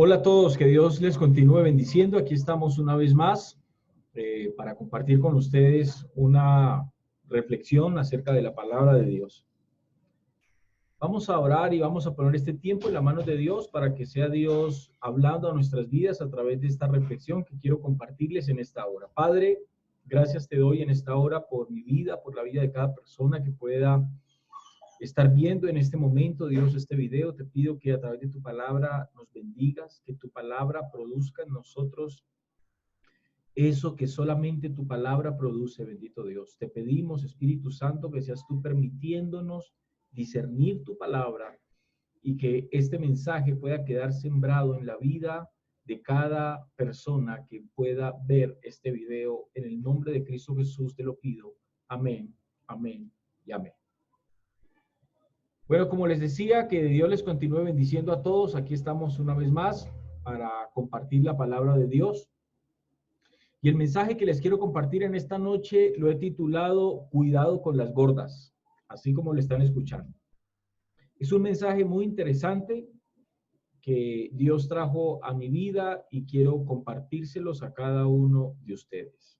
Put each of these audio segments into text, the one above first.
Hola a todos, que Dios les continúe bendiciendo. Aquí estamos una vez más para compartir con ustedes una reflexión acerca de la palabra de Dios. Vamos a orar y vamos a poner este tiempo en las manos de Dios para que sea Dios hablando a nuestras vidas a través de esta reflexión que quiero compartirles en esta hora. Padre, gracias te doy en esta hora por mi vida, por la vida de cada persona que pueda estar viendo en este momento, Dios, este video. Te pido que a través de tu palabra nos bendigas, que tu palabra produzca en nosotros eso que solamente tu palabra produce, bendito Dios. Te pedimos, Espíritu Santo, que seas tú permitiéndonos discernir tu palabra y que este mensaje pueda quedar sembrado en la vida de cada persona que pueda ver este video. En el nombre de Cristo Jesús te lo pido. Amén, amén y amén. Bueno, como les decía, que Dios les continúe bendiciendo a todos. Aquí estamos una vez más para compartir la palabra de Dios. Y el mensaje que les quiero compartir en esta noche lo he titulado Cuidado con las gordas, así como lo están escuchando. Es un mensaje muy interesante que Dios trajo a mi vida y quiero compartírselos a cada uno de ustedes.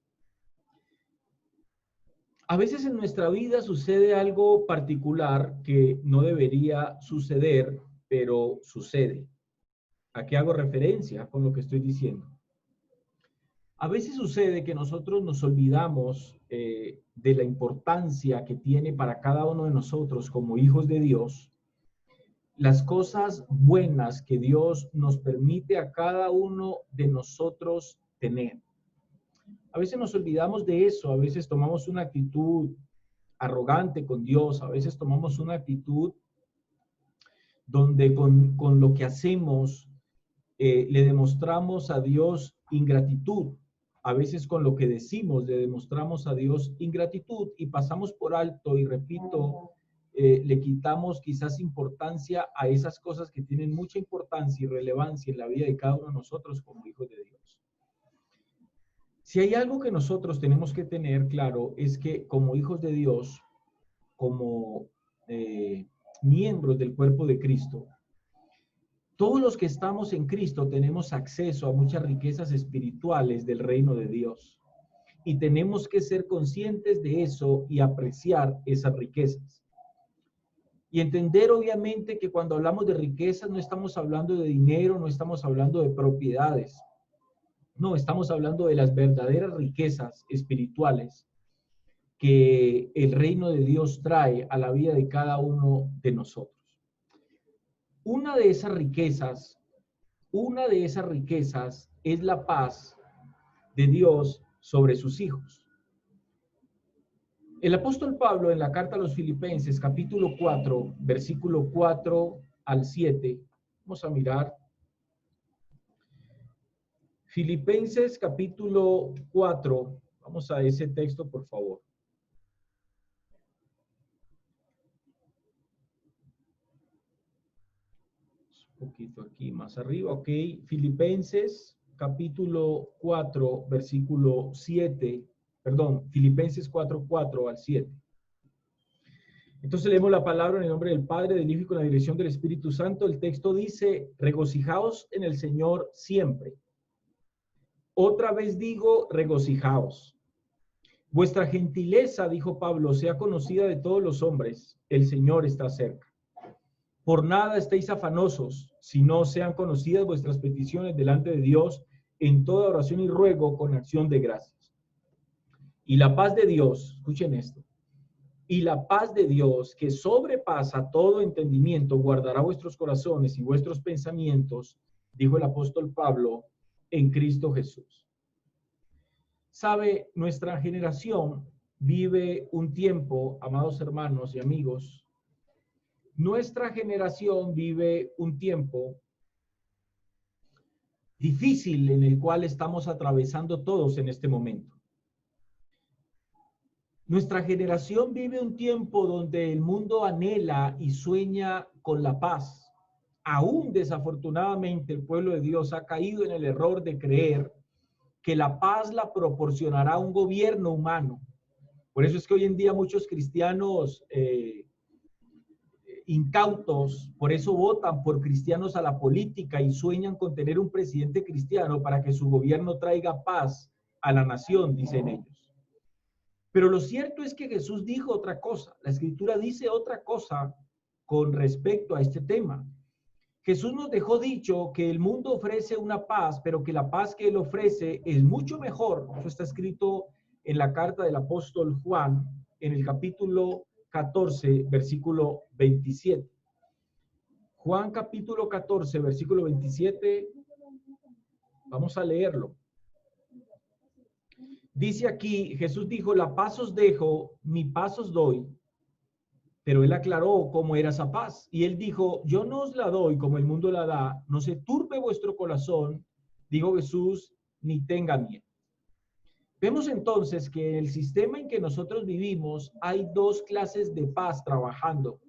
A veces en nuestra vida sucede algo particular que no debería suceder, pero sucede. ¿A qué hago referencia con lo que estoy diciendo? A veces sucede que nosotros nos olvidamos de la importancia que tiene para cada uno de nosotros como hijos de Dios, las cosas buenas que Dios nos permite a cada uno de nosotros tener. A veces nos olvidamos de eso, a veces tomamos una actitud arrogante con Dios, a veces tomamos una actitud donde con lo que hacemos le demostramos a Dios ingratitud. A veces con lo que decimos le demostramos a Dios ingratitud y pasamos por alto y repito, le quitamos quizás importancia a esas cosas que tienen mucha importancia y relevancia en la vida de cada uno de nosotros como hijos de Dios. Si hay algo que nosotros tenemos que tener claro es que como hijos de Dios, como miembros del cuerpo de Cristo, todos los que estamos en Cristo tenemos acceso a muchas riquezas espirituales del reino de Dios. Y tenemos que ser conscientes de eso y apreciar esas riquezas. Y entender obviamente que cuando hablamos de riquezas no estamos hablando de dinero, no estamos hablando de propiedades. No, estamos hablando de las verdaderas riquezas espirituales que el reino de Dios trae a la vida de cada uno de nosotros. Una de esas riquezas es la paz de Dios sobre sus hijos. El apóstol Pablo en la carta a los Filipenses, capítulo 4, versículo 4 al 7, vamos a mirar. Filipenses, capítulo 4, vamos a ese texto, por favor. Un poquito aquí más arriba, ok. Filipenses, capítulo 4, versículo 7, perdón, Filipenses 4, 4 al 7. Entonces leemos la palabra en el nombre del Padre, del Hijo y con la dirección del Espíritu Santo. El texto dice, regocijaos en el Señor siempre. Otra vez digo, regocijaos. Vuestra gentileza, dijo Pablo, sea conocida de todos los hombres. El Señor está cerca. Por nada estéis afanosos, sino sean conocidas vuestras peticiones delante de Dios en toda oración y ruego con acción de gracias. Y la paz de Dios, escuchen esto, y la paz de Dios, que sobrepasa todo entendimiento, guardará vuestros corazones y vuestros pensamientos, dijo el apóstol Pablo, en Cristo Jesús. Sabe, nuestra generación vive un tiempo, amados hermanos y amigos, nuestra generación vive un tiempo difícil en el cual estamos atravesando todos en este momento. Nuestra generación vive un tiempo donde el mundo anhela y sueña con la paz. Aún desafortunadamente el pueblo de Dios ha caído en el error de creer que la paz la proporcionará un gobierno humano. Por eso es que hoy en día muchos cristianos incautos, por eso votan por cristianos a la política y sueñan con tener un presidente cristiano para que su gobierno traiga paz a la nación, dicen ellos. Pero lo cierto es que Jesús dijo otra cosa. La Escritura dice otra cosa con respecto a este tema. Jesús nos dejó dicho que el mundo ofrece una paz, pero que la paz que él ofrece es mucho mejor. Eso está escrito en la carta del apóstol Juan, en el capítulo 14, versículo 27. Juan capítulo 14, versículo 27. Vamos a leerlo. Dice aquí, Jesús dijo, la paz os dejo, mi paz os doy. Pero él aclaró cómo era esa paz. Y él dijo, yo no os la doy como el mundo la da, no se turbe vuestro corazón, dijo Jesús, ni tenga miedo. Vemos entonces que en el sistema en que nosotros vivimos hay dos clases de paz trabajando.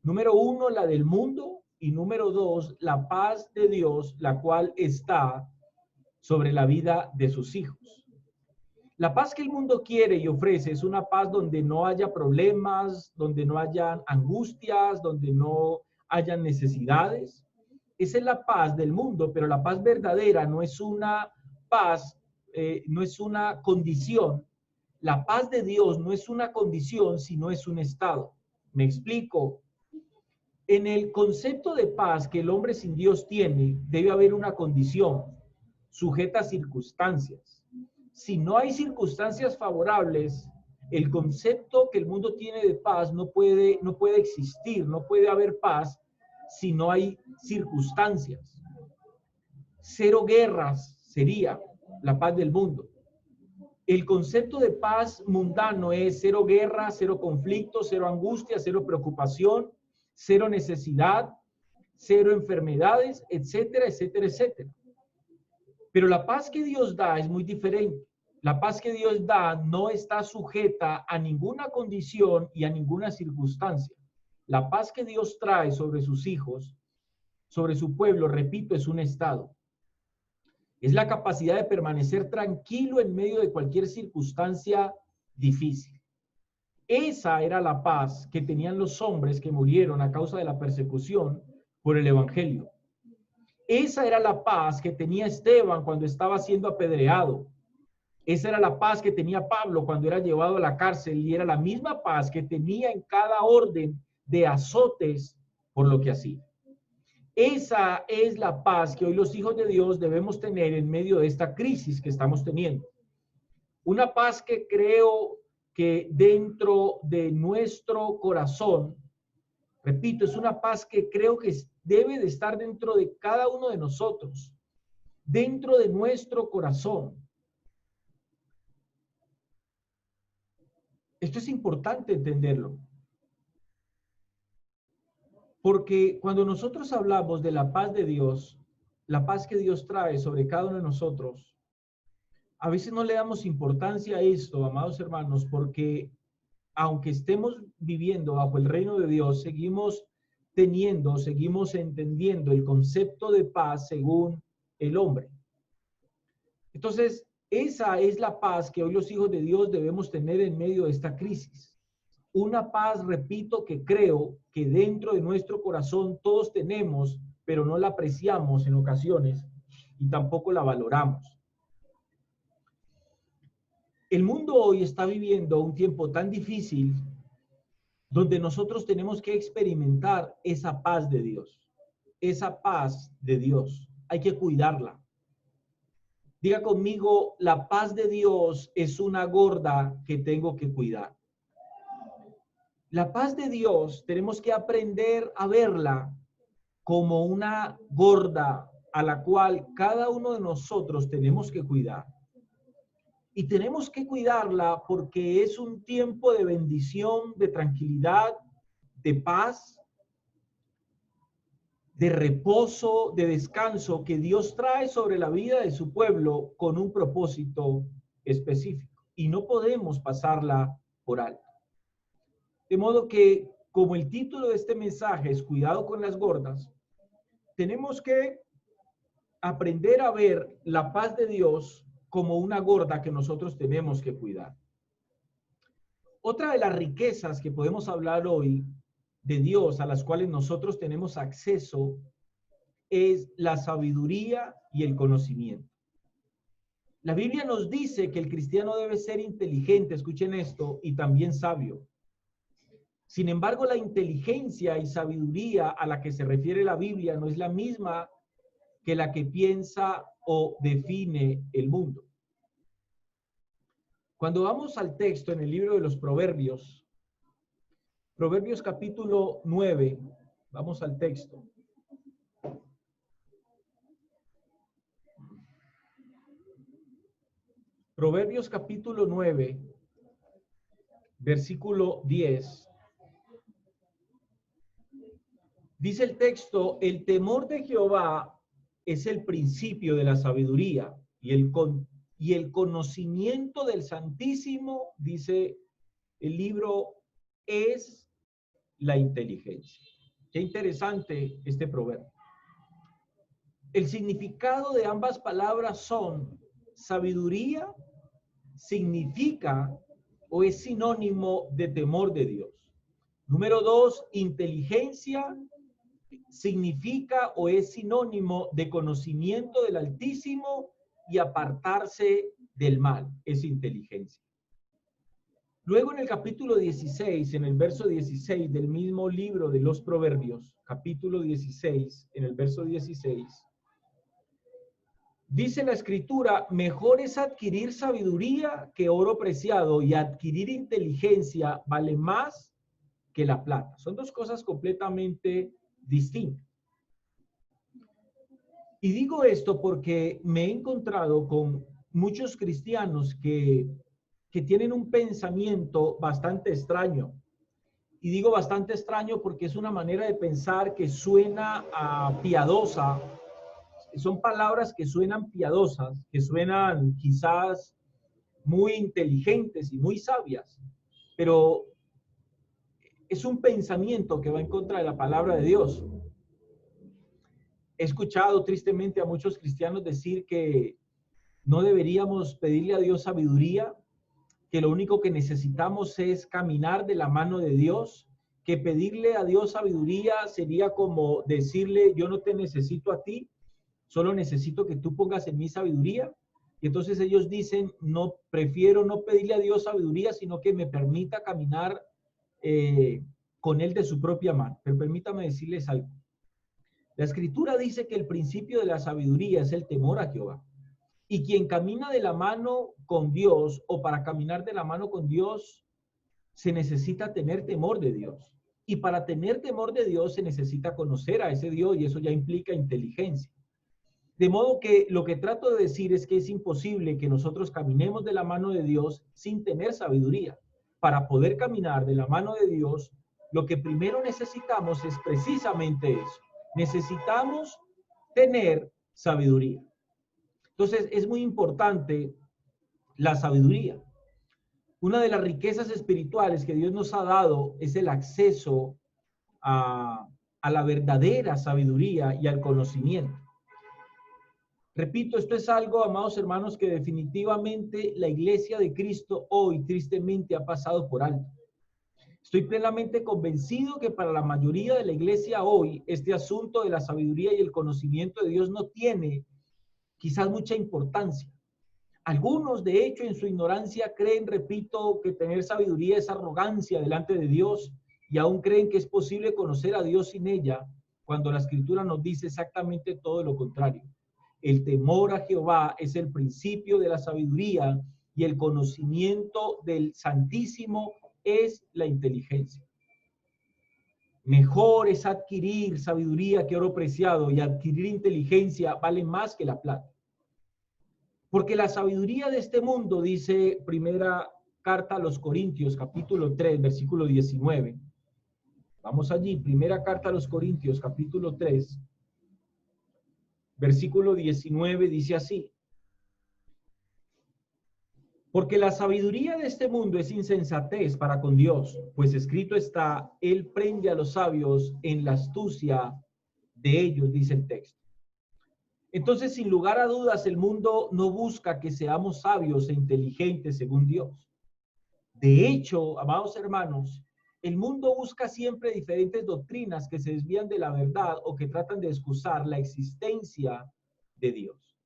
Número uno, la del mundo, y número dos, la paz de Dios, la cual está sobre la vida de sus hijos. La paz que el mundo quiere y ofrece es una paz donde no haya problemas, donde no haya angustias, donde no haya necesidades. Esa es la paz del mundo, pero la paz verdadera no es una paz, no es una condición. La paz de Dios no es una condición, sino es un estado. Me explico. En el concepto de paz que el hombre sin Dios tiene, debe haber una condición sujeta a circunstancias. Si no hay circunstancias favorables, el concepto que el mundo tiene de paz no puede existir, no puede haber paz si no hay circunstancias. Cero guerras sería la paz del mundo. El concepto de paz mundano es cero guerra, cero conflicto, cero angustia, cero preocupación, cero necesidad, cero enfermedades, etcétera, etcétera, etcétera. Pero la paz que Dios da es muy diferente. La paz que Dios da no está sujeta a ninguna condición y a ninguna circunstancia. La paz que Dios trae sobre sus hijos, sobre su pueblo, repito, es un estado. Es la capacidad de permanecer tranquilo en medio de cualquier circunstancia difícil. Esa era la paz que tenían los hombres que murieron a causa de la persecución por el evangelio. Esa era la paz que tenía Esteban cuando estaba siendo apedreado. Esa era la paz que tenía Pablo cuando era llevado a la cárcel y era la misma paz que tenía en cada orden de azotes por lo que hacía. Esa es la paz que hoy los hijos de Dios debemos tener en medio de esta crisis que estamos teniendo. Una paz que creo que dentro de nuestro corazón, repito, es una paz que creo que debe de estar dentro de cada uno de nosotros, dentro de nuestro corazón. Esto es importante entenderlo. Porque cuando nosotros hablamos de la paz de Dios, la paz que Dios trae sobre cada uno de nosotros, a veces no le damos importancia a esto, amados hermanos, porque aunque estemos viviendo bajo el reino de Dios, seguimos entendiendo el concepto de paz según el hombre. Entonces, esa es la paz que hoy los hijos de Dios debemos tener en medio de esta crisis. Una paz, repito, que creo que dentro de nuestro corazón todos tenemos, pero no la apreciamos en ocasiones y tampoco la valoramos. El mundo hoy está viviendo un tiempo tan difícil donde nosotros tenemos que experimentar esa paz de Dios. Esa paz de Dios. Hay que cuidarla. Diga conmigo, la paz de Dios es una gorda que tengo que cuidar. La paz de Dios tenemos que aprender a verla como una gorda a la cual cada uno de nosotros tenemos que cuidar. Y tenemos que cuidarla porque es un tiempo de bendición, de tranquilidad, de paz, de reposo, de descanso que Dios trae sobre la vida de su pueblo con un propósito específico. Y no podemos pasarla por alto. De modo que, como el título de este mensaje es Cuidado con las gordas, tenemos que aprender a ver la paz de Dios como una gorda que nosotros tenemos que cuidar. Otra de las riquezas que podemos hablar hoy de Dios a las cuales nosotros tenemos acceso es la sabiduría y el conocimiento. La Biblia nos dice que el cristiano debe ser inteligente, escuchen esto, y también sabio. Sin embargo, la inteligencia y sabiduría a la que se refiere la Biblia no es la misma que la que piensa o define el mundo. Cuando vamos al texto en el libro de los Proverbios, Proverbios capítulo 9, vamos al texto. Proverbios capítulo 9, versículo 10. Dice el texto, el temor de Jehová es el principio de la sabiduría y el conocimiento del Santísimo, dice el libro, es la inteligencia. Qué interesante este proverbio. El significado de ambas palabras son sabiduría, significa o es sinónimo de temor de Dios. Número 2, inteligencia significa o es sinónimo de conocimiento del Altísimo y apartarse del mal, es inteligencia. Luego en el capítulo 16, en el verso 16 del mismo libro de los Proverbios, capítulo 16, en el verso 16, dice la Escritura, mejor es adquirir sabiduría que oro preciado y adquirir inteligencia vale más que la plata. Son dos cosas completamente distintas. Y digo esto porque me he encontrado con muchos cristianos que tienen un pensamiento bastante extraño. Y digo bastante extraño porque es una manera de pensar que suena a piadosa. Son palabras que suenan piadosas, que suenan quizás muy inteligentes y muy sabias, pero es un pensamiento que va en contra de la palabra de Dios. He escuchado tristemente a muchos cristianos decir que no deberíamos pedirle a Dios sabiduría, que lo único que necesitamos es caminar de la mano de Dios, que pedirle a Dios sabiduría sería como decirle, yo no te necesito a ti, solo necesito que tú pongas en mí sabiduría. Y entonces ellos dicen, no, prefiero no pedirle a Dios sabiduría, sino que me permita caminar con él de su propia mano. Pero permítame decirles algo. La Escritura dice que el principio de la sabiduría es el temor a Jehová. Y quien camina de la mano con Dios, o para caminar de la mano con Dios, se necesita tener temor de Dios. Y para tener temor de Dios se necesita conocer a ese Dios, y eso ya implica inteligencia. De modo que lo que trato de decir es que es imposible que nosotros caminemos de la mano de Dios sin tener sabiduría. Para poder caminar de la mano de Dios, lo que primero necesitamos es precisamente eso. Necesitamos tener sabiduría. Entonces, es muy importante la sabiduría. Una de las riquezas espirituales que Dios nos ha dado es el acceso a la verdadera sabiduría y al conocimiento. Repito, esto es algo, amados hermanos, que definitivamente la iglesia de Cristo hoy tristemente ha pasado por alto. Estoy plenamente convencido que para la mayoría de la iglesia hoy, este asunto de la sabiduría y el conocimiento de Dios no tiene quizás mucha importancia. Algunos, de hecho, en su ignorancia creen, repito, que tener sabiduría es arrogancia delante de Dios y aún creen que es posible conocer a Dios sin ella, cuando la Escritura nos dice exactamente todo lo contrario. El temor a Jehová es el principio de la sabiduría y el conocimiento del Santísimo es la inteligencia. Mejor es adquirir sabiduría que oro preciado, y adquirir inteligencia vale más que la plata. Porque la sabiduría de este mundo, dice primera carta a los Corintios, capítulo 3, versículo 19. Vamos allí, primera carta a los Corintios, capítulo 3, versículo 19, dice así. Porque la sabiduría de este mundo es insensatez para con Dios, pues escrito está, Él prende a los sabios en la astucia de ellos, dice el texto. Entonces, sin lugar a dudas, el mundo no busca que seamos sabios e inteligentes según Dios. De hecho, amados hermanos, El mundo busca siempre diferentes doctrinas que se desvían de la verdad o que tratan de excusar la existencia de Dios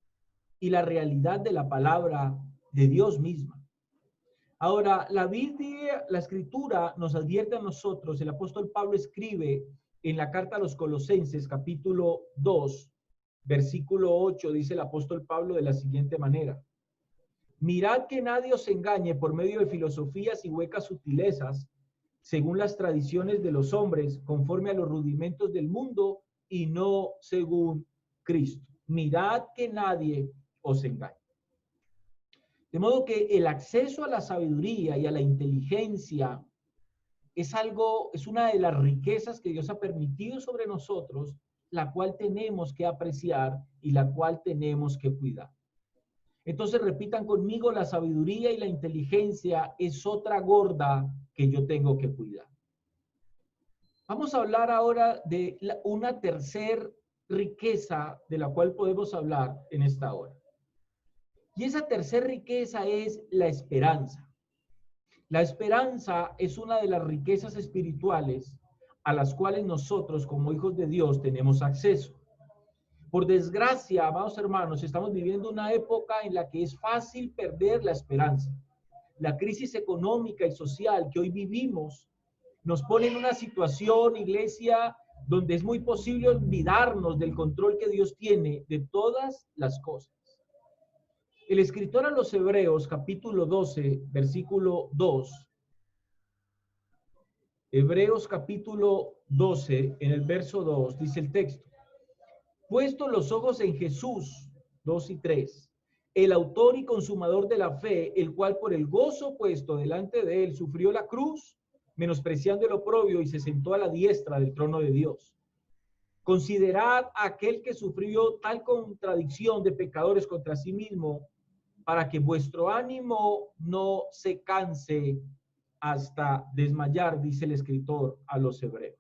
y la realidad de la palabra de Dios misma. Ahora, la Biblia, la Escritura nos advierte a nosotros, el apóstol Pablo escribe en la carta a los Colosenses, capítulo 2, versículo 8, dice el apóstol Pablo de la siguiente manera: mirad que nadie os engañe por medio de filosofías y huecas sutilezas, según las tradiciones de los hombres, conforme a los rudimentos del mundo y no según Cristo. Mirad que nadie os engañe. De modo que el acceso a la sabiduría y a la inteligencia es una de las riquezas que Dios ha permitido sobre nosotros, la cual tenemos que apreciar y la cual tenemos que cuidar. Entonces repitan conmigo: la sabiduría y la inteligencia es otra gorda que yo tengo que cuidar. Vamos a hablar ahora de una tercera riqueza de la cual podemos hablar en esta hora. Y esa tercera riqueza es la esperanza. La esperanza es una de las riquezas espirituales a las cuales nosotros como hijos de Dios tenemos acceso. Por desgracia, amados hermanos, estamos viviendo una época en la que es fácil perder la esperanza. La crisis económica y social que hoy vivimos nos pone en una situación, iglesia, donde es muy posible olvidarnos del control que Dios tiene de todas las cosas. El escritor a los Hebreos, capítulo 12, versículo 2. Hebreos capítulo 12, en el verso 2, dice el texto: puesto los ojos en Jesús, 2 y 3, el autor y consumador de la fe, el cual por el gozo puesto delante de él sufrió la cruz, menospreciando el oprobio, y se sentó a la diestra del trono de Dios. Considerad a aquel que sufrió tal contradicción de pecadores contra sí mismo, para que vuestro ánimo no se canse hasta desmayar, dice el escritor a los Hebreos.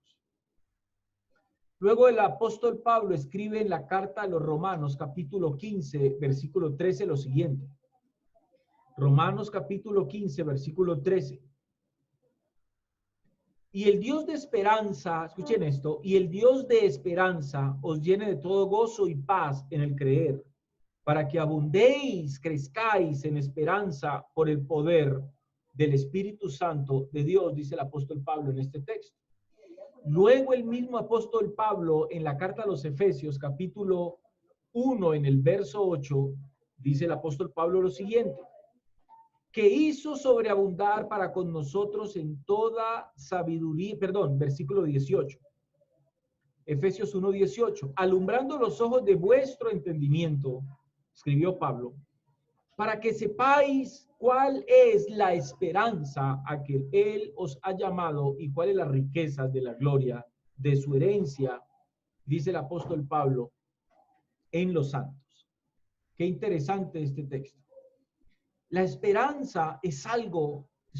Luego el apóstol Pablo escribe en la carta a los Romanos, capítulo 15, versículo 13, lo siguiente. Romanos capítulo 15, versículo 13. Y el Dios de esperanza, escuchen esto, y el Dios de esperanza os llene de todo gozo y paz en el creer, para que abundéis, crezcáis en esperanza por el poder del Espíritu Santo de Dios, dice el apóstol Pablo en este texto. Luego el mismo apóstol Pablo en la carta a los Efesios, capítulo 1, en el verso 8, dice el apóstol Pablo lo siguiente: que hizo sobreabundar para con nosotros en toda sabiduría, versículo 18. Efesios 1, 18. Alumbrando los ojos de vuestro entendimiento, escribió Pablo, para que sepáis cuál es la esperanza a que Él os ha llamado y cuáles las riquezas de la gloria de su herencia, dice el apóstol Pablo, en los santos. Qué interesante este texto. La esperanza es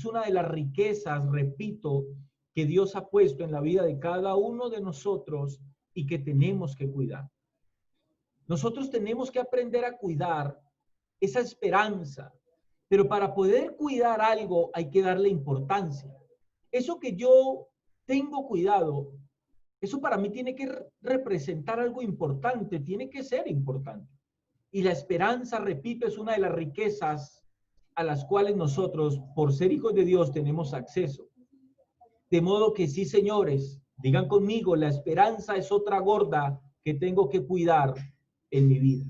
una de las riquezas, repito, que Dios ha puesto en la vida de cada uno de nosotros y que tenemos que cuidar. Nosotros tenemos que aprender a cuidar esa esperanza, pero para poder cuidar algo hay que darle importancia. Eso que yo tengo cuidado, eso para mí tiene que representar algo importante, tiene que ser importante. Y la esperanza, repito, es una de las riquezas a las cuales nosotros, por ser hijos de Dios, tenemos acceso. De modo que sí, señores, digan conmigo: la esperanza es otra gorda que tengo que cuidar en mi vida.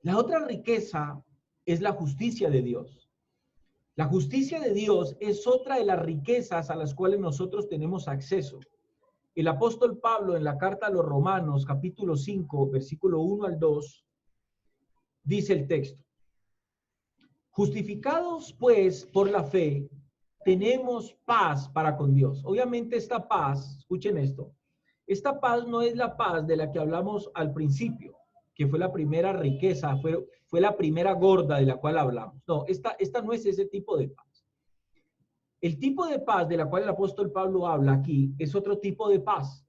La otra riqueza es la justicia de Dios. La justicia de Dios es otra de las riquezas a las cuales nosotros tenemos acceso. El apóstol Pablo en la carta a los Romanos, capítulo 5, versículo 1 al 2, dice el texto: justificados pues por la fe, tenemos paz para con Dios. Obviamente esta paz, escuchen esto, esta paz no es la paz de la que hablamos al principio, que fue la primera riqueza, fue la primera gorda de la cual hablamos. No, esta no es ese tipo de paz. El tipo de paz de la cual el apóstol Pablo habla aquí es otro tipo de paz.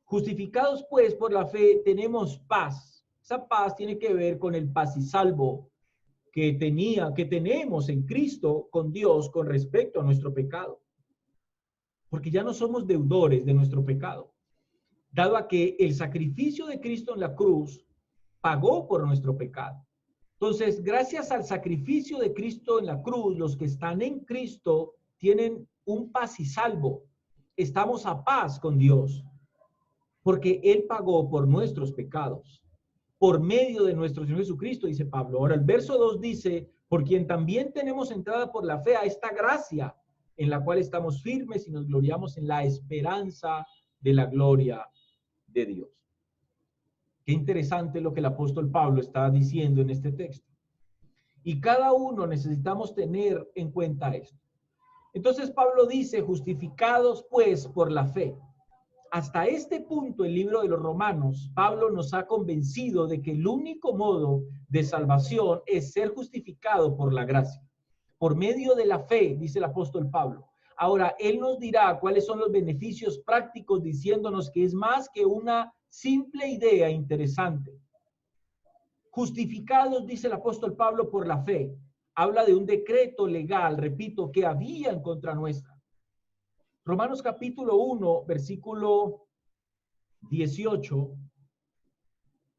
Justificados pues por la fe, tenemos paz. Esa paz tiene que ver con el paz y salvo que tenemos en Cristo con Dios con respecto a nuestro pecado. porque ya no somos deudores de nuestro pecado, dado a que el sacrificio de Cristo en la cruz pagó por nuestro pecado. Entonces, gracias al sacrificio de Cristo en la cruz, los que están en Cristo tienen un paz y salvo. Estamos a paz con Dios, porque Él pagó por nuestros pecados, por medio de nuestro Señor Jesucristo, dice Pablo. Ahora, el verso 2 dice, por quien también tenemos entrada por la fe a esta gracia, en la cual estamos firmes y nos gloriamos en la esperanza de la gloria de Dios. Qué interesante lo que el apóstol Pablo está diciendo en este texto. Y cada uno necesitamos tener en cuenta esto. Entonces Pablo dice, justificados pues por la fe. Hasta este punto, el libro de los Romanos, Pablo nos ha convencido de que el único modo de salvación es ser justificado por la gracia, por medio de la fe, dice el apóstol Pablo. Ahora, él nos dirá cuáles son los beneficios prácticos, diciéndonos que es más que una simple idea interesante. Justificados, dice el apóstol Pablo, por la fe. Habla de un decreto legal, repito, que había en contra nuestra. Romanos capítulo 1, versículo 18,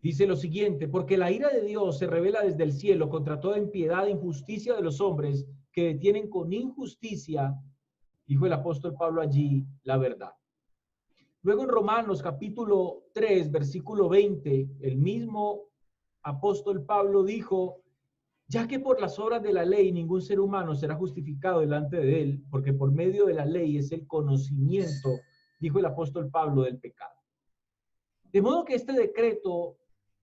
dice lo siguiente, porque la ira de Dios se revela desde el cielo contra toda impiedad e injusticia de los hombres que detienen con injusticia, dijo el apóstol Pablo allí, la verdad. Luego en Romanos capítulo 3, versículo 20, el mismo apóstol Pablo dijo, ya que por las obras de la ley ningún ser humano será justificado delante de él, porque por medio de la ley es el conocimiento, dijo el apóstol Pablo, del pecado. De modo que este decreto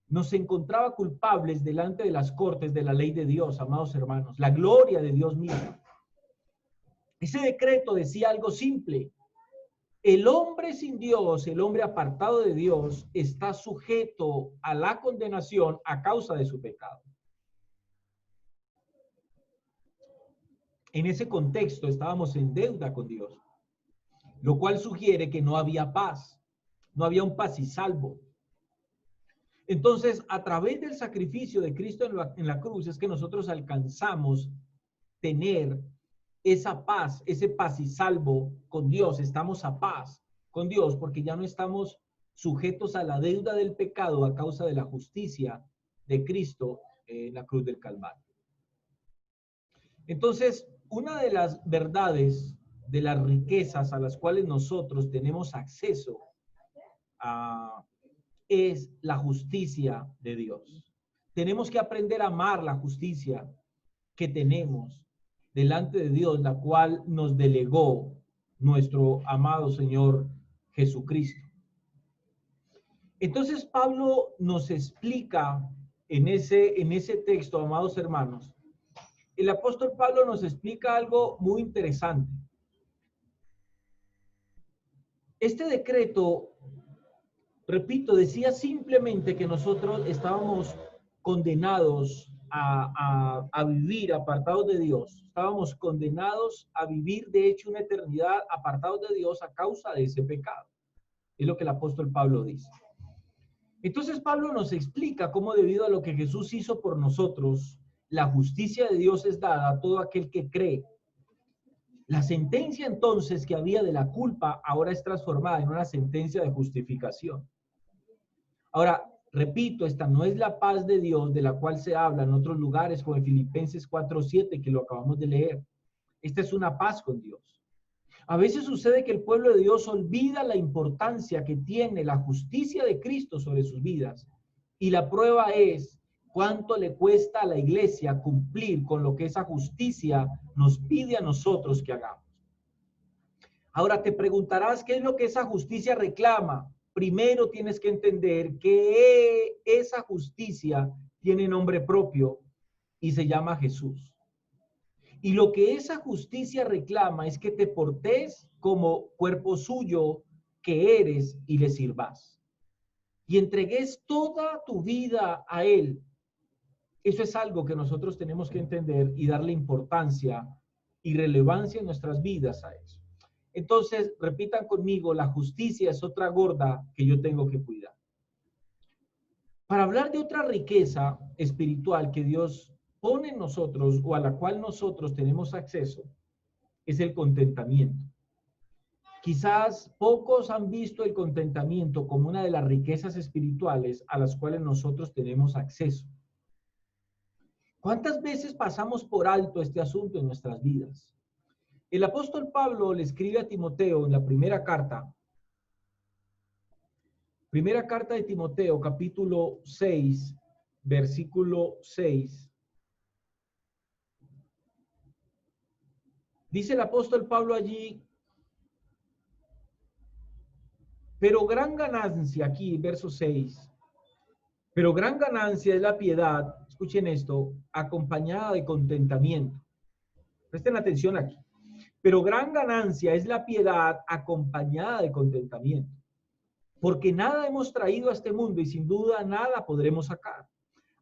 nos encontraba culpables delante de las cortes de la ley de Dios, amados hermanos, la gloria de Dios mismo. Ese decreto decía algo simple. El hombre sin Dios, el hombre apartado de Dios, está sujeto a la condenación a causa de su pecado. En ese contexto estábamos en deuda con Dios, lo cual sugiere que no había paz, no había un paz y salvo. Entonces, a través del sacrificio de Cristo en la cruz es que nosotros alcanzamos tener esa paz, ese paz y salvo con Dios. Estamos a paz con Dios porque ya no estamos sujetos a la deuda del pecado a causa de la justicia de Cristo en la cruz del Calvario. Entonces, una de las verdades de las riquezas a las cuales nosotros tenemos acceso es la justicia de Dios. Tenemos que aprender a amar la justicia que tenemos delante de Dios, la cual nos delegó nuestro amado Señor Jesucristo. Entonces Pablo nos explica en ese texto, amados hermanos, el apóstol Pablo nos explica algo muy interesante. Este decreto, repito, decía simplemente que nosotros estábamos condenados a vivir apartados de Dios. Estábamos condenados a vivir, de hecho, una eternidad apartados de Dios a causa de ese pecado. Es lo que el apóstol Pablo dice. Entonces Pablo nos explica cómo debido a lo que Jesús hizo por nosotros, la justicia de Dios es dada a todo aquel que cree. La sentencia entonces que había de la culpa ahora es transformada en una sentencia de justificación. Ahora, repito, esta no es la paz de Dios de la cual se habla en otros lugares como en Filipenses 4:7 que lo acabamos de leer. Esta es una paz con Dios. A veces sucede que el pueblo de Dios olvida la importancia que tiene la justicia de Cristo sobre sus vidas. Y la prueba es cuánto le cuesta a la iglesia cumplir con lo que esa justicia nos pide a nosotros que hagamos. Ahora te preguntarás, ¿qué es lo que esa justicia reclama? Primero tienes que entender que esa justicia tiene nombre propio y se llama Jesús. Y lo que esa justicia reclama es que te portes como cuerpo suyo que eres y le sirvas. Y entregues toda tu vida a Él. Eso es algo que nosotros tenemos que entender y darle importancia y relevancia en nuestras vidas a eso. Entonces, repitan conmigo, la justicia es otra gorda que yo tengo que cuidar. Para hablar de otra riqueza espiritual que Dios pone en nosotros o a la cual nosotros tenemos acceso, es el contentamiento. Quizás pocos han visto el contentamiento como una de las riquezas espirituales a las cuales nosotros tenemos acceso. ¿Cuántas veces pasamos por alto este asunto en nuestras vidas? El apóstol Pablo le escribe a Timoteo en la primera carta de Timoteo, capítulo 6, versículo 6. Dice el apóstol Pablo allí, pero gran ganancia, aquí, verso 6, pero gran ganancia es la piedad, escuchen esto, acompañada de contentamiento. Presten atención aquí. Pero gran ganancia es la piedad acompañada de contentamiento. Porque nada hemos traído a este mundo y sin duda nada podremos sacar.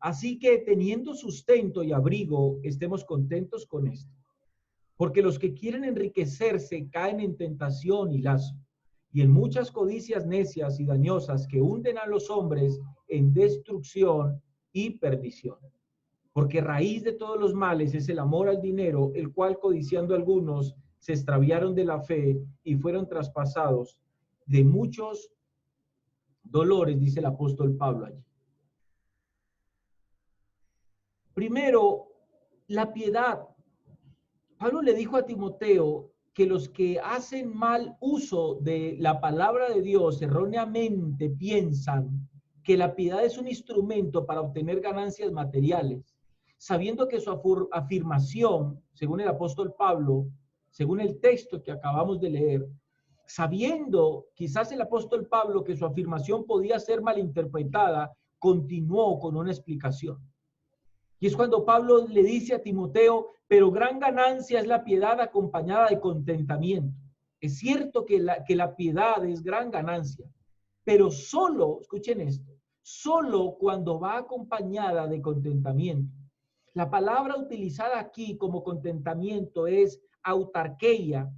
Así que teniendo sustento y abrigo, estemos contentos con esto. Porque los que quieren enriquecerse caen en tentación y lazo, y en muchas codicias necias y dañosas que hunden a los hombres en destrucción y perdición. Porque raíz de todos los males es el amor al dinero, el cual codiciando algunos se extraviaron de la fe y fueron traspasados de muchos dolores, dice el apóstol Pablo allí. Primero, la piedad. Pablo le dijo a Timoteo que los que hacen mal uso de la palabra de Dios erróneamente piensan que la piedad es un instrumento para obtener ganancias materiales, sabiendo que su afirmación, según el apóstol Pablo, según el texto que acabamos de leer, sabiendo quizás el apóstol Pablo que su afirmación podía ser malinterpretada, continuó con una explicación. Y es cuando Pablo le dice a Timoteo, pero gran ganancia es la piedad acompañada de contentamiento. Es cierto que la piedad es gran ganancia, pero solo, escuchen esto, solo cuando va acompañada de contentamiento. La palabra utilizada aquí como contentamiento es autarquía.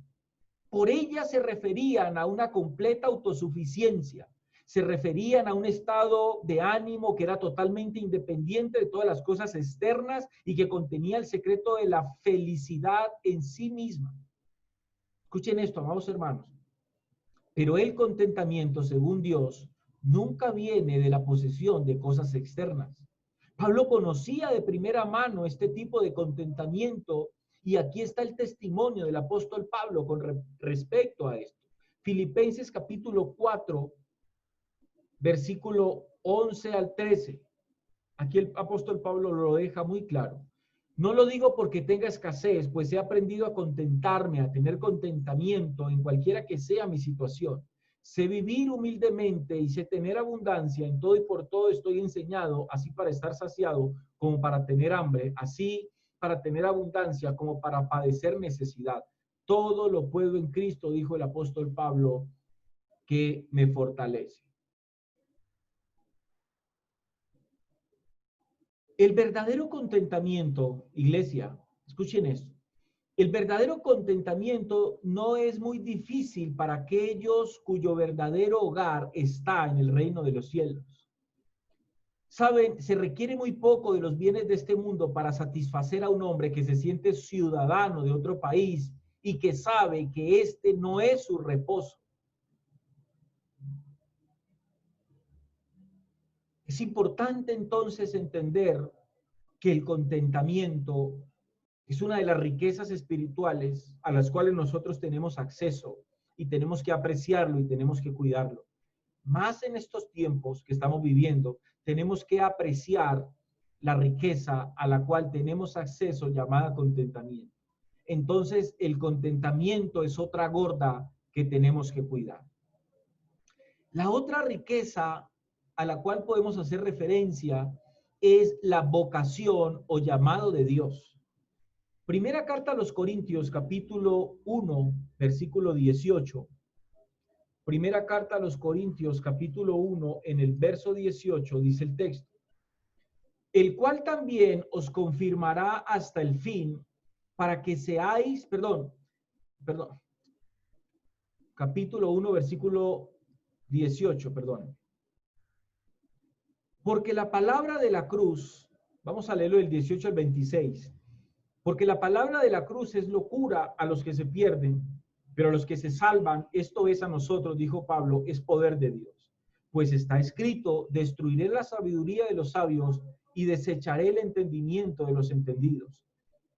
Por ella se referían a una completa autosuficiencia. Se referían a un estado de ánimo que era totalmente independiente de todas las cosas externas y que contenía el secreto de la felicidad en sí misma. Escuchen esto, amados hermanos. Pero el contentamiento, según Dios, nunca viene de la posesión de cosas externas. Pablo conocía de primera mano este tipo de contentamiento y aquí está el testimonio del apóstol Pablo con respecto a esto. Filipenses capítulo 4, versículo 11 al 13. Aquí el apóstol Pablo lo deja muy claro. No lo digo porque tenga escasez, pues he aprendido a contentarme, a tener contentamiento en cualquiera que sea mi situación. Sé vivir humildemente y sé tener abundancia, en todo y por todo estoy enseñado, así para estar saciado como para tener hambre, así para tener abundancia como para padecer necesidad. Todo lo puedo en Cristo, dijo el apóstol Pablo, que me fortalece. El verdadero contentamiento, iglesia, escuchen esto. El verdadero contentamiento no es muy difícil para aquellos cuyo verdadero hogar está en el reino de los cielos. Saben, se requiere muy poco de los bienes de este mundo para satisfacer a un hombre que se siente ciudadano de otro país y que sabe que este no es su reposo. Es importante entonces entender que el contentamiento es una de las riquezas espirituales a las cuales nosotros tenemos acceso y tenemos que apreciarlo y tenemos que cuidarlo. Más en estos tiempos que estamos viviendo, tenemos que apreciar la riqueza a la cual tenemos acceso llamada contentamiento. Entonces, el contentamiento es otra gorda que tenemos que cuidar. La otra riqueza a la cual podemos hacer referencia es la vocación o llamado de Dios. Primera carta a los Corintios, capítulo 1, versículo 18. Primera carta a los Corintios, capítulo 1, en el verso 18, dice el texto. El cual también os confirmará hasta el fin, para que seáis, capítulo 1, versículo 18, Porque la palabra de la cruz, vamos a leerlo del 18 al 26. Porque la palabra de la cruz es locura a los que se pierden, Pero a los que se salvan, esto es a nosotros, dijo Pablo, es poder de Dios. Pues está escrito, destruiré la sabiduría de los sabios y desecharé el entendimiento de los entendidos.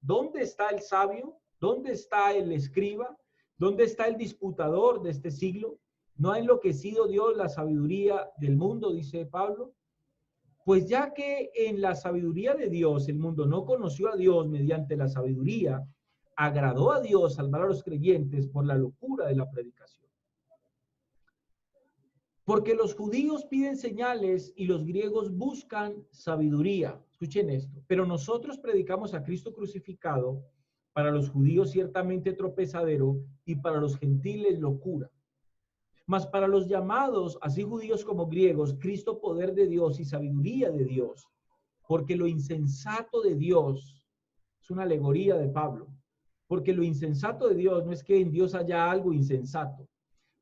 ¿Dónde está el sabio? ¿Dónde está el escriba? ¿Dónde está el disputador de este siglo? ¿No ha enloquecido Dios la sabiduría del mundo, dice Pablo? Pues ya que en la sabiduría de Dios el mundo no conoció a Dios mediante la sabiduría, agradó a Dios salvar a los creyentes por la locura de la predicación. Porque los judíos piden señales y los griegos buscan sabiduría. Escuchen esto. Pero nosotros predicamos a Cristo crucificado, para los judíos ciertamente tropezadero y para los gentiles locura. Mas para los llamados, así judíos como griegos, Cristo poder de Dios y sabiduría de Dios. Porque lo insensato de Dios, es una alegoría de Pablo, porque lo insensato de Dios no es que en Dios haya algo insensato,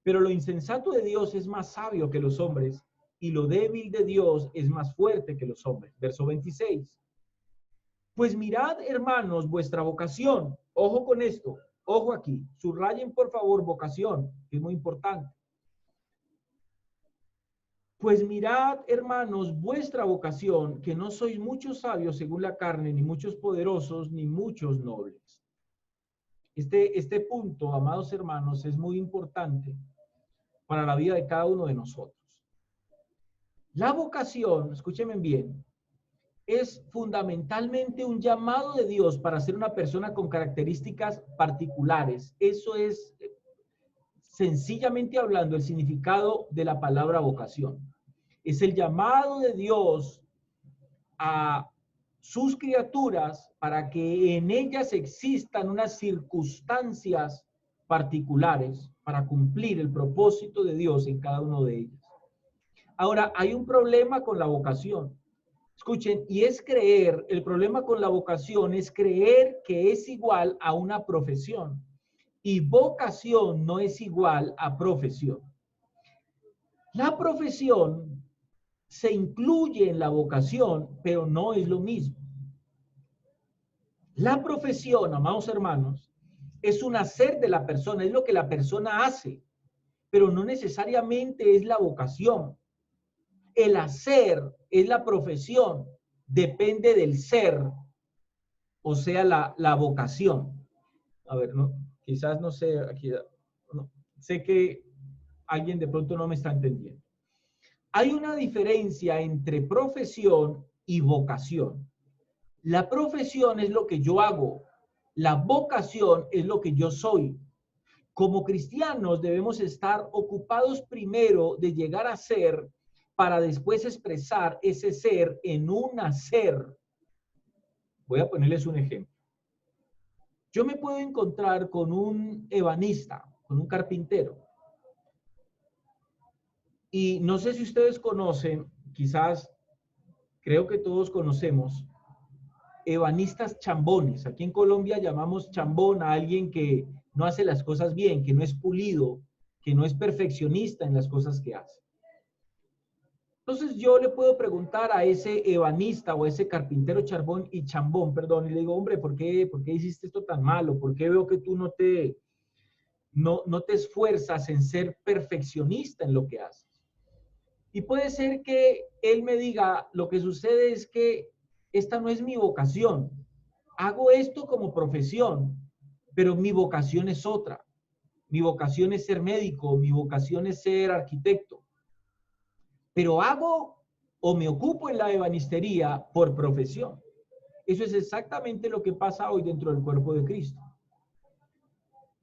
pero lo insensato de Dios es más sabio que los hombres y lo débil de Dios es más fuerte que los hombres. Verso 26. Pues mirad, hermanos, vuestra vocación. Ojo con esto, ojo aquí. Subrayen, por favor, vocación, que es muy importante. Pues mirad, hermanos, vuestra vocación, que no sois muchos sabios según la carne, ni muchos poderosos, ni muchos nobles. Este punto, amados hermanos, es muy importante para la vida de cada uno de nosotros. La vocación, escúchenme bien, es fundamentalmente un llamado de Dios para ser una persona con características particulares. Eso es, sencillamente hablando, el significado de la palabra vocación. Es el llamado de Dios a sus criaturas para que en ellas existan unas circunstancias particulares para cumplir el propósito de Dios en cada uno de ellas. Ahora, hay un problema con la vocación. Escuchen, y es creer, el problema con la vocación es creer que es igual a una profesión. Y vocación no es igual a profesión. La profesión se incluye en la vocación, pero no es lo mismo. La profesión, amados hermanos, es un hacer de la persona, es lo que la persona hace, pero no necesariamente es la vocación. El hacer es la profesión, depende del ser, o sea, la vocación. A ver, no, quizás no sé, aquí, no, sé que alguien de pronto no me está entendiendo. Hay una diferencia entre profesión y vocación. La profesión es lo que yo hago, la vocación es lo que yo soy. Como cristianos debemos estar ocupados primero de llegar a ser para después expresar ese ser en un hacer. Voy a ponerles un ejemplo. Yo me puedo encontrar con un ebanista, con un carpintero. Y no sé si ustedes conocen, quizás, creo que todos conocemos, ebanistas chambones. Aquí en Colombia llamamos chambón a alguien que no hace las cosas bien, que no es pulido, que no es perfeccionista en las cosas que hace. Entonces yo le puedo preguntar a ese ebanista o a ese carpintero chambón, y le digo, hombre, ¿por qué hiciste esto tan malo? ¿Por qué veo que tú no te esfuerzas en ser perfeccionista en lo que haces? Y puede ser que él me diga, lo que sucede es que esta no es mi vocación. Hago esto como profesión, pero mi vocación es otra. Mi vocación es ser médico, mi vocación es ser arquitecto. Pero hago o me ocupo en la ebanistería por profesión. Eso es exactamente lo que pasa hoy dentro del cuerpo de Cristo.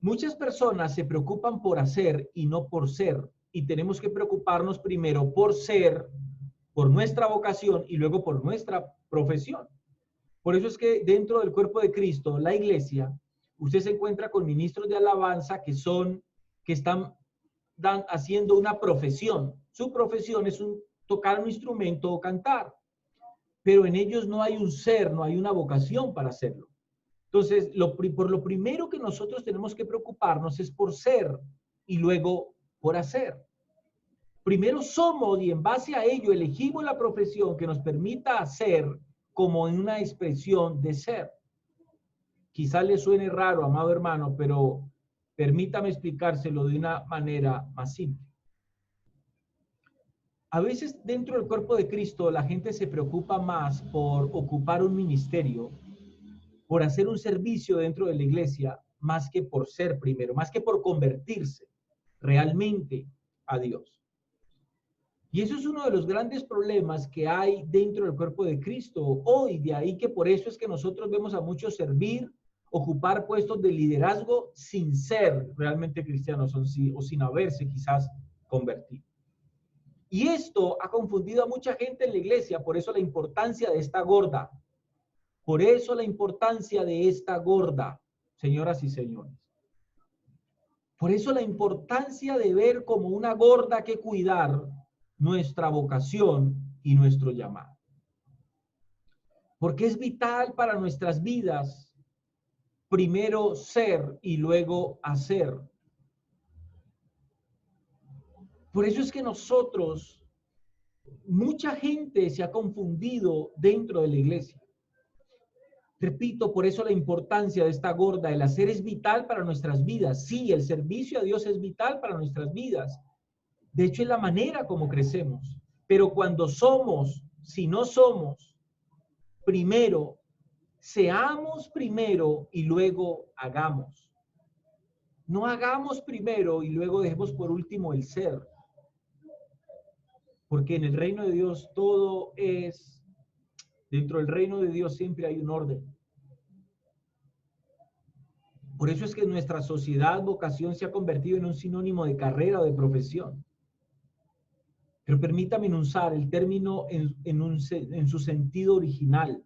Muchas personas se preocupan por hacer y no por ser. Y tenemos que preocuparnos primero por ser, por nuestra vocación y luego por nuestra profesión. Por eso es que dentro del cuerpo de Cristo, la iglesia, usted se encuentra con ministros de alabanza que están haciendo una profesión. Su profesión es tocar un instrumento o cantar, pero en ellos no hay un ser, no hay una vocación para hacerlo. Entonces, por lo primero que nosotros tenemos que preocuparnos es por ser y luego por hacer. Primero somos y en base a ello elegimos la profesión que nos permita hacer como en una expresión de ser. Quizá le suene raro, amado hermano, pero Permítame explicárselo de una manera más simple. A veces dentro del cuerpo de Cristo la gente se preocupa más por ocupar un ministerio, por hacer un servicio dentro de la iglesia, más que por ser primero, más que por convertirse realmente a Dios. Y eso es uno de los grandes problemas que hay dentro del cuerpo de Cristo hoy. De ahí que por eso es que nosotros vemos a muchos servir, ocupar puestos de liderazgo sin ser realmente cristianos o sin haberse quizás convertido. Y esto ha confundido a mucha gente en la iglesia, por eso la importancia de esta gorda. Por eso la importancia de esta gorda, señoras y señores. Por eso la importancia de ver como una gorda que cuidar nuestra vocación y nuestro llamado. Porque es vital para nuestras vidas primero ser y luego hacer. Por eso es que mucha gente se ha confundido dentro de la iglesia. Repito, por eso la importancia de esta gorda, el hacer es vital para nuestras vidas. Sí, el servicio a Dios es vital para nuestras vidas. De hecho, es la manera como crecemos. Pero cuando si no somos, primero, seamos primero y luego hagamos. No hagamos primero y luego dejemos por último el ser. Porque en el reino de Dios dentro del reino de Dios siempre hay un orden. Por eso es que nuestra sociedad, vocación, se ha convertido en un sinónimo de carrera o de profesión. Pero permítame usar el término en su sentido original.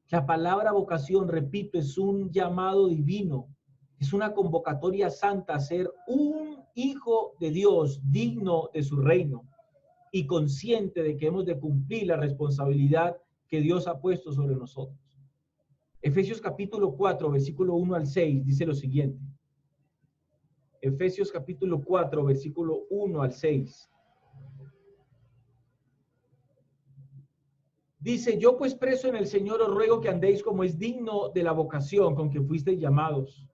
La palabra vocación, repito, es un llamado divino, es una convocatoria santa a ser un hijo de Dios digno de su reino y consciente de que hemos de cumplir la responsabilidad que Dios ha puesto sobre nosotros. Efesios capítulo 4, versículo 1 al 6, dice lo siguiente. Efesios capítulo 4, versículo 1 al 6. Dice, yo pues preso en el Señor os ruego que andéis como es digno de la vocación con que fuisteis llamados,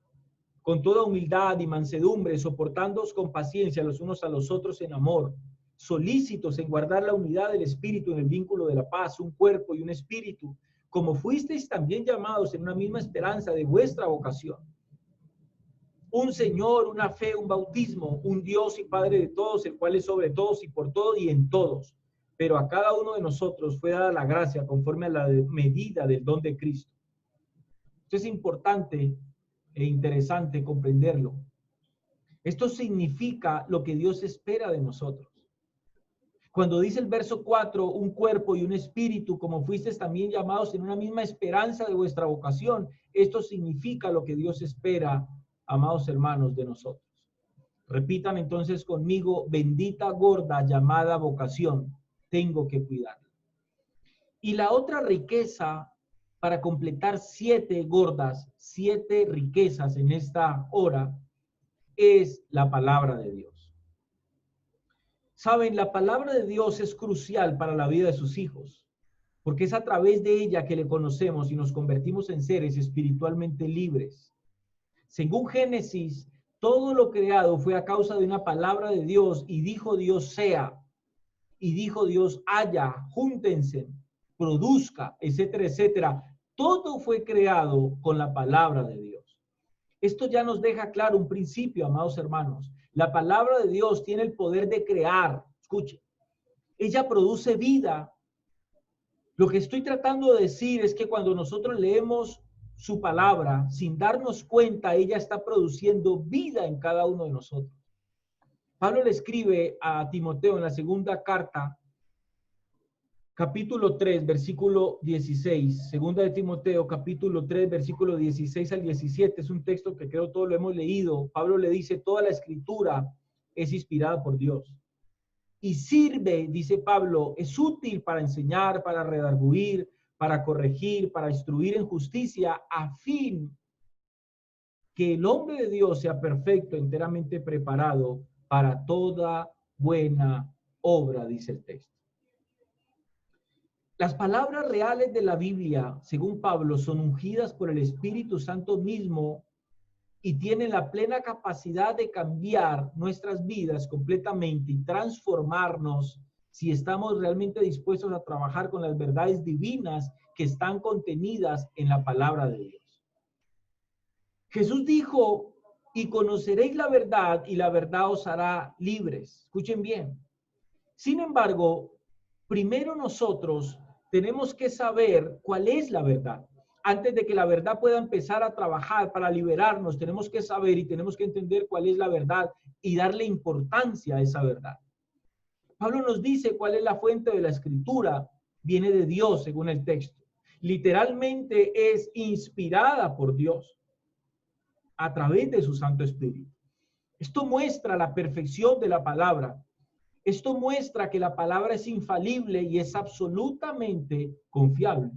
con toda humildad y mansedumbre, soportándoos con paciencia los unos a los otros en amor, solícitos en guardar la unidad del Espíritu en el vínculo de la paz, un cuerpo y un espíritu, como fuisteis también llamados en una misma esperanza de vuestra vocación. Un Señor, una fe, un bautismo, un Dios y Padre de todos, el cual es sobre todos y por todo y en todos. Pero a cada uno de nosotros fue dada la gracia conforme a la medida del don de Cristo. Esto es importante e interesante comprenderlo. Esto significa lo que Dios espera de nosotros. Cuando dice el verso 4, un cuerpo y un espíritu, como fuisteis también llamados en una misma esperanza de vuestra vocación, esto significa lo que Dios espera, amados hermanos, de nosotros. Repitan entonces conmigo, bendita gorda llamada vocación, tengo que cuidarla. Y la otra riqueza, para completar 7 gordas, 7 riquezas en esta hora, es la palabra de Dios. Saben, la palabra de Dios es crucial para la vida de sus hijos, porque es a través de ella que le conocemos y nos convertimos en seres espiritualmente libres. Según Génesis, todo lo creado fue a causa de una palabra de Dios y dijo Dios sea, y dijo Dios haya, júntense, produzca, etcétera, etcétera. Todo fue creado con la palabra de Dios. Esto ya nos deja claro un principio, amados hermanos. La palabra de Dios tiene el poder de crear. Escuche, ella produce vida. Lo que estoy tratando de decir es que cuando nosotros leemos su palabra, sin darnos cuenta, ella está produciendo vida en cada uno de nosotros. Pablo le escribe a Timoteo en la segunda carta, capítulo 3, versículo 16, segunda de Timoteo, capítulo 3, versículo 16 al 17, es un texto que creo todos lo hemos leído. Pablo le dice, toda la escritura es inspirada por Dios y sirve, dice Pablo, es útil para enseñar, para redarguir, para corregir, para instruir en justicia, a fin que el hombre de Dios sea perfecto, enteramente preparado para toda buena obra, dice el texto. Las palabras reales de la Biblia, según Pablo, son ungidas por el Espíritu Santo mismo y tienen la plena capacidad de cambiar nuestras vidas completamente y transformarnos si estamos realmente dispuestos a trabajar con las verdades divinas que están contenidas en la palabra de Dios. Jesús dijo, y conoceréis la verdad y la verdad os hará libres. Escuchen bien. Sin embargo, primero nosotros tenemos que saber cuál es la verdad. Antes de que la verdad pueda empezar a trabajar para liberarnos, tenemos que saber y tenemos que entender cuál es la verdad y darle importancia a esa verdad. Pablo nos dice cuál es la fuente de la escritura. Viene de Dios, según el texto. Literalmente es inspirada por Dios a través de su Santo Espíritu. Esto muestra la perfección de la palabra. Esto muestra que la palabra es infalible y es absolutamente confiable.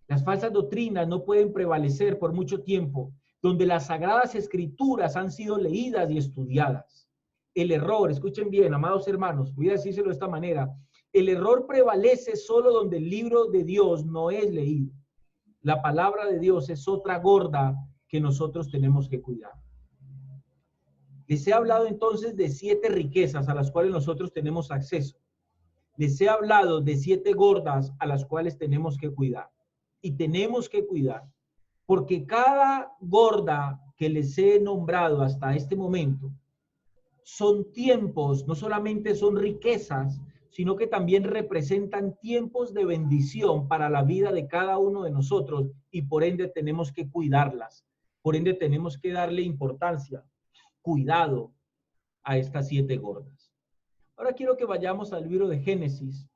Las falsas doctrinas no pueden prevalecer por mucho tiempo, donde las sagradas escrituras han sido leídas y estudiadas. El error, escuchen bien, amados hermanos, voy a decírselo de esta manera, el error prevalece solo donde el libro de Dios no es leído. La palabra de Dios es otra gorda que nosotros tenemos que cuidar. Les he hablado entonces de 7 riquezas a las cuales nosotros tenemos acceso. Les he hablado de 7 gordas a las cuales tenemos que cuidar. Y tenemos que cuidar, porque cada gorda que les he nombrado hasta este momento son tiempos, no solamente son riquezas, sino que también representan tiempos de bendición para la vida de cada uno de nosotros y por ende tenemos que cuidarlas. Por ende tenemos que darle importancia, cuidado a estas 7 gordas. Ahora quiero que vayamos al libro de Génesis.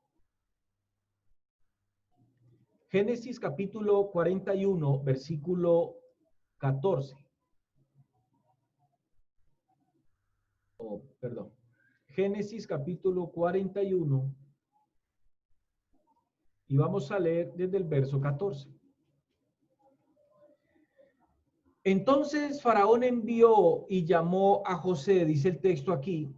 Génesis capítulo 41, versículo 14. Génesis capítulo 41 y vamos a leer desde el verso 14. Entonces Faraón envió y llamó a José, dice el texto aquí,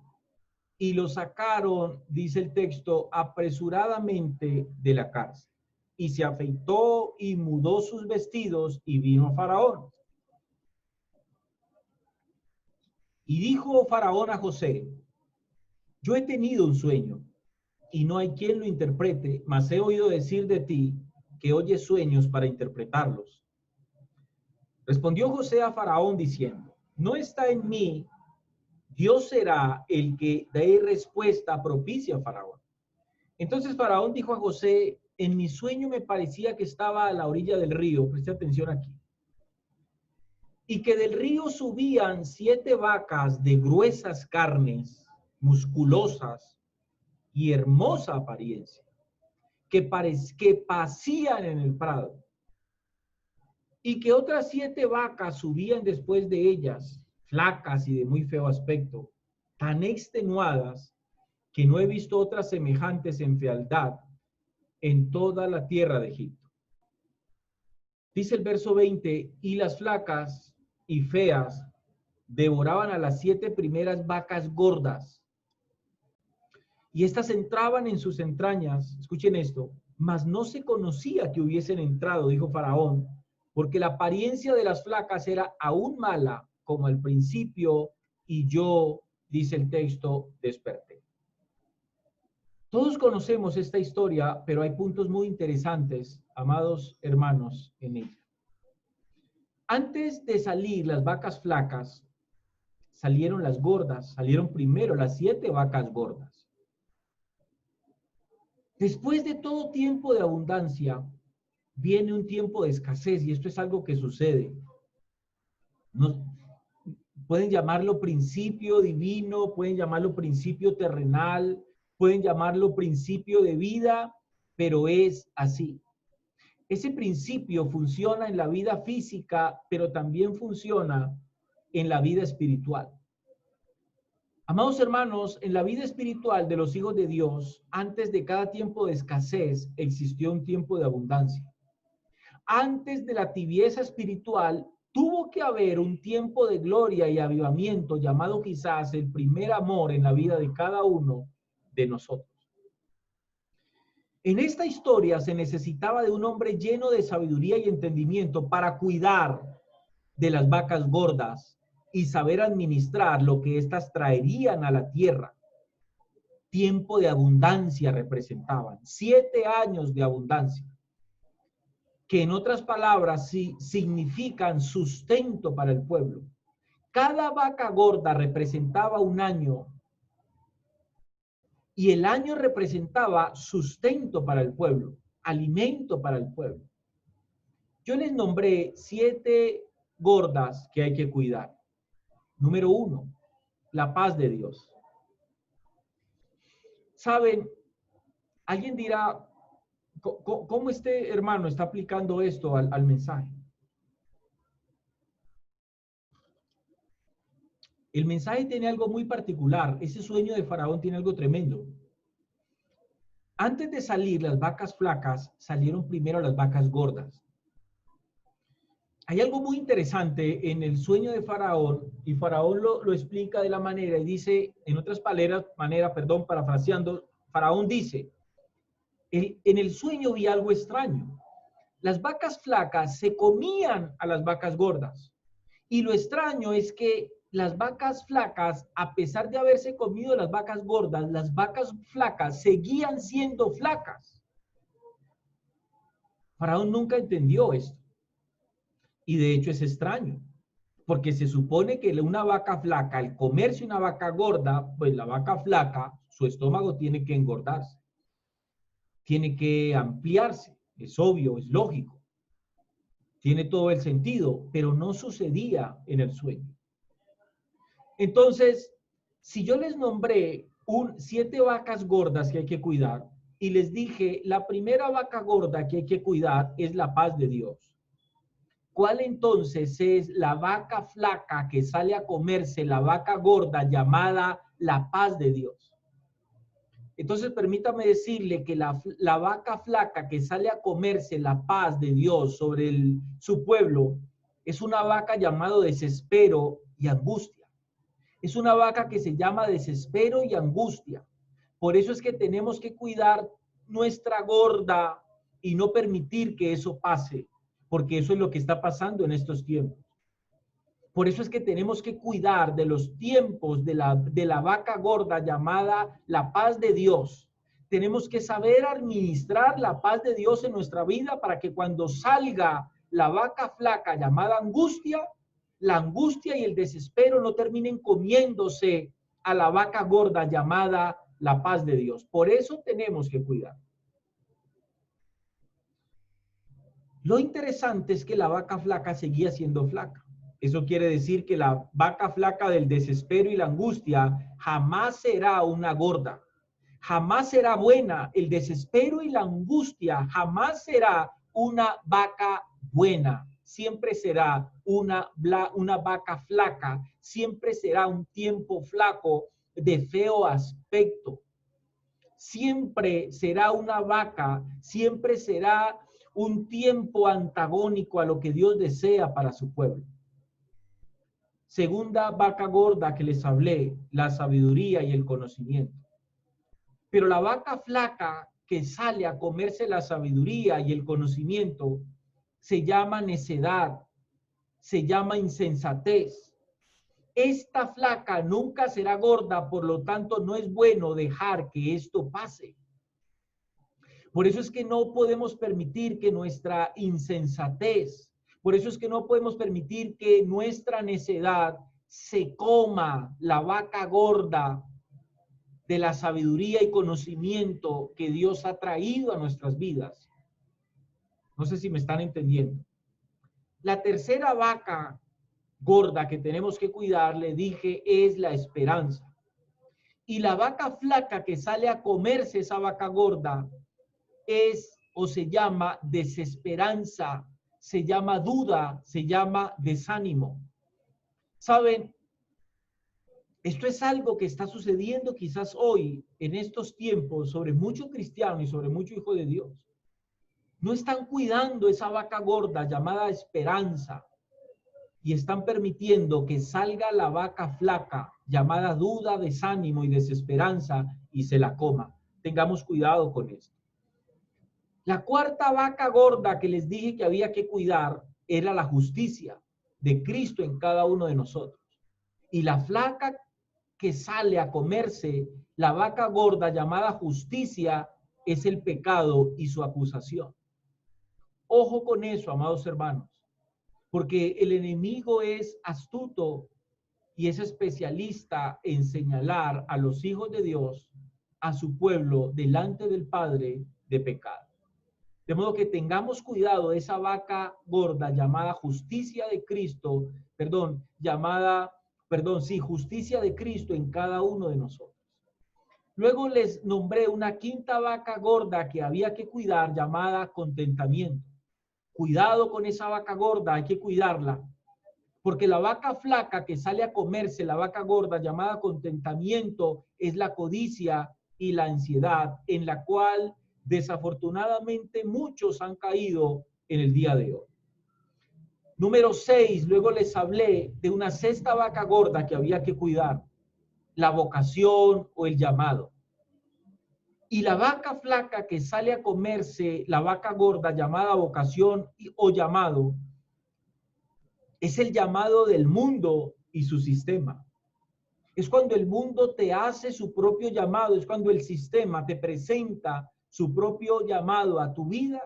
y lo sacaron, dice el texto, apresuradamente de la cárcel. Y se afeitó y mudó sus vestidos y vino a Faraón. Y dijo Faraón a José, yo he tenido un sueño y no hay quien lo interprete, mas he oído decir de ti que oyes sueños para interpretarlos. Respondió José a Faraón diciendo, no está en mí, Dios será el que dé respuesta propicia a Faraón. Entonces Faraón dijo a José, en mi sueño me parecía que estaba a la orilla del río, preste atención aquí, y que del río subían 7 vacas de gruesas carnes, musculosas y hermosa apariencia, que pasían en el prado, y que otras 7 vacas subían después de ellas, flacas y de muy feo aspecto, tan extenuadas que no he visto otras semejantes en fealdad en toda la tierra de Egipto. Dice el verso 20, y las flacas y feas devoraban a las 7 primeras vacas gordas, y estas entraban en sus entrañas, escuchen esto, mas no se conocía que hubiesen entrado, dijo Faraón, porque la apariencia de las flacas era aún mala como al principio, y yo, dice el texto, desperté. Todos conocemos esta historia, pero hay puntos muy interesantes, amados hermanos, en ella. Antes de salir las vacas flacas, salieron las gordas, salieron primero las 7 vacas gordas. Después de todo tiempo de abundancia, viene un tiempo de escasez y esto es algo que sucede. Pueden llamarlo principio divino, pueden llamarlo principio terrenal, pueden llamarlo principio de vida, pero es así. Ese principio funciona en la vida física, pero también funciona en la vida espiritual. Amados hermanos, en la vida espiritual de los hijos de Dios, antes de cada tiempo de escasez, existió un tiempo de abundancia. Antes de la tibieza espiritual, tuvo que haber un tiempo de gloria y avivamiento llamado quizás el primer amor en la vida de cada uno de nosotros. En esta historia se necesitaba de un hombre lleno de sabiduría y entendimiento para cuidar de las vacas gordas y saber administrar lo que éstas traerían a la tierra. Tiempo de abundancia representaban, 7 años de abundancia, que en otras palabras sí significan sustento para el pueblo. Cada vaca gorda representaba un año y el año representaba sustento para el pueblo, alimento para el pueblo. Yo les nombré 7 gordas que hay que cuidar. Número 1, la paz de Dios. Saben, alguien dirá, ¿cómo este hermano está aplicando esto al mensaje? El mensaje tiene algo muy particular. Ese sueño de Faraón tiene algo tremendo. Antes de salir las vacas flacas, salieron primero las vacas gordas. Hay algo muy interesante en el sueño de Faraón, y Faraón lo explica de la manera, y dice, en otras palabras, parafraseando, Faraón dice, en el sueño vi algo extraño. Las vacas flacas se comían a las vacas gordas. Y lo extraño es que las vacas flacas, a pesar de haberse comido las vacas gordas, las vacas flacas seguían siendo flacas. Faraón nunca entendió esto. Y de hecho es extraño, porque se supone que una vaca flaca, al comerse una vaca gorda, pues la vaca flaca, su estómago tiene que engordarse, tiene que ampliarse, es obvio, es lógico, tiene todo el sentido, pero no sucedía en el sueño. Entonces, si yo les nombré 7 vacas gordas que hay que cuidar, y les dije, la primera vaca gorda que hay que cuidar es la paz de Dios. ¿Cuál entonces es la vaca flaca que sale a comerse la vaca gorda llamada la paz de Dios? Entonces permítame decirle que la vaca flaca que sale a comerse la paz de Dios sobre su pueblo es una vaca llamada desespero y angustia. Es una vaca que se llama desespero y angustia. Por eso es que tenemos que cuidar nuestra gorda y no permitir que eso pase, porque eso es lo que está pasando en estos tiempos. Por eso es que tenemos que cuidar de los tiempos de la vaca gorda llamada la paz de Dios. Tenemos que saber administrar la paz de Dios en nuestra vida para que cuando salga la vaca flaca llamada angustia, la angustia y el desespero no terminen comiéndose a la vaca gorda llamada la paz de Dios. Por eso tenemos que cuidar. Lo interesante es que la vaca flaca seguía siendo flaca. Eso quiere decir que la vaca flaca del desespero y la angustia jamás será una gorda. Jamás será buena. El desespero y la angustia jamás será una vaca buena. Siempre será una vaca flaca. Siempre será un tiempo flaco de feo aspecto. Siempre será una vaca. Siempre será un tiempo antagónico a lo que Dios desea para su pueblo. Segunda vaca gorda que les hablé, la sabiduría y el conocimiento. Pero la vaca flaca que sale a comerse la sabiduría y el conocimiento se llama necedad, se llama insensatez. Esta flaca nunca será gorda, por lo tanto no es bueno dejar que esto pase. Por eso es que no podemos permitir que nuestra insensatez, por eso es que no podemos permitir que nuestra necedad se coma la vaca gorda de la sabiduría y conocimiento que Dios ha traído a nuestras vidas. No sé si me están entendiendo. La tercera vaca gorda que tenemos que cuidar, le dije, es la esperanza. Y la vaca flaca que sale a comerse esa vaca gorda es o se llama desesperanza, se llama duda, se llama desánimo. ¿Saben? Esto es algo que está sucediendo quizás hoy, en estos tiempos, sobre muchos cristianos y sobre muchos hijos de Dios. No están cuidando esa vaca gorda llamada esperanza y están permitiendo que salga la vaca flaca llamada duda, desánimo y desesperanza y se la coma. Tengamos cuidado con esto. La cuarta vaca gorda que les dije que había que cuidar era la justicia. de Cristo en cada uno de nosotros. Y la flaca que sale a comerse la vaca gorda llamada justicia es el pecado y su acusación. Ojo con eso, amados hermanos, porque el enemigo es astuto y es especialista en señalar a los hijos de Dios, a su pueblo, delante del Padre de pecado. De modo que tengamos cuidado de esa vaca gorda llamada justicia de Cristo, justicia de Cristo en cada uno de nosotros. Luego les nombré una quinta vaca gorda que había que cuidar llamada contentamiento. Cuidado con esa vaca gorda, hay que cuidarla. Porque la vaca flaca que sale a comerse, la vaca gorda llamada contentamiento, es la codicia y la ansiedad en la cual desafortunadamente muchos han caído en el día de hoy. Número 6, luego les hablé de una sexta vaca gorda que había que cuidar, la vocación o el llamado. Y la vaca flaca que sale a comerse, la vaca gorda llamada vocación o llamado, es el llamado del mundo y su sistema. Es cuando el mundo te hace su propio llamado, es cuando el sistema te presenta su propio llamado a tu vida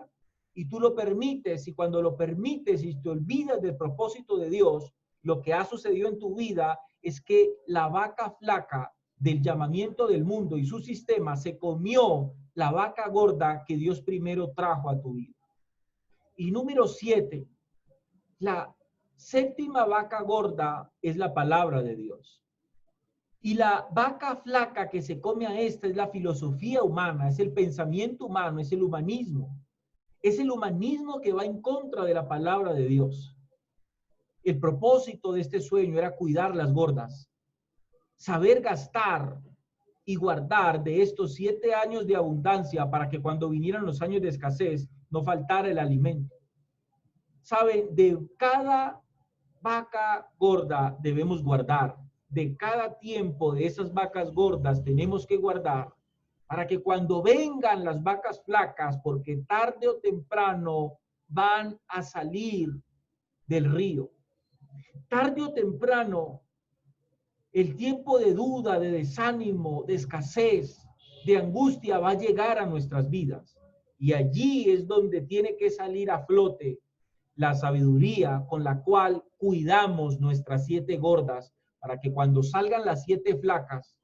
y tú lo permites, y cuando lo permites y te olvidas del propósito de Dios, lo que ha sucedido en tu vida es que la vaca flaca del llamamiento del mundo y su sistema se comió la vaca gorda que Dios primero trajo a tu vida. Y número 7, la séptima vaca gorda es la palabra de Dios. Y la vaca flaca que se come a esta es la filosofía humana, es el pensamiento humano, es el humanismo. Es el humanismo que va en contra de la palabra de Dios. El propósito de este sueño era cuidar las gordas, saber gastar y guardar de estos 7 años de abundancia para que cuando vinieran los años de escasez no faltara el alimento. Saben, de cada vaca gorda debemos guardar. De cada tiempo de esas vacas gordas tenemos que guardar para que cuando vengan las vacas flacas, porque tarde o temprano van a salir del río. Tarde o temprano, el tiempo de duda, de desánimo, de escasez, de angustia va a llegar a nuestras vidas. Y allí es donde tiene que salir a flote la sabiduría con la cual cuidamos nuestras 7 gordas, para que cuando salgan las 7 flacas,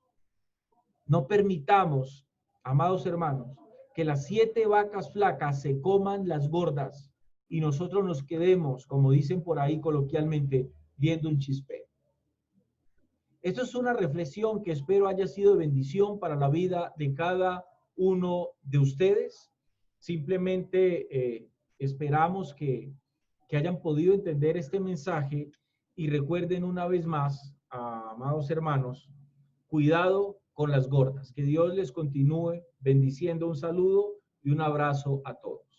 no permitamos, amados hermanos, que las 7 vacas flacas se coman las gordas y nosotros nos quedemos, como dicen por ahí coloquialmente, viendo un chispeo. Esto es una reflexión que espero haya sido de bendición para la vida de cada uno de ustedes. Simplemente esperamos que hayan podido entender este mensaje y recuerden una vez más, amados hermanos, cuidado con las gordas. Que Dios les continúe bendiciendo. Un saludo y un abrazo a todos.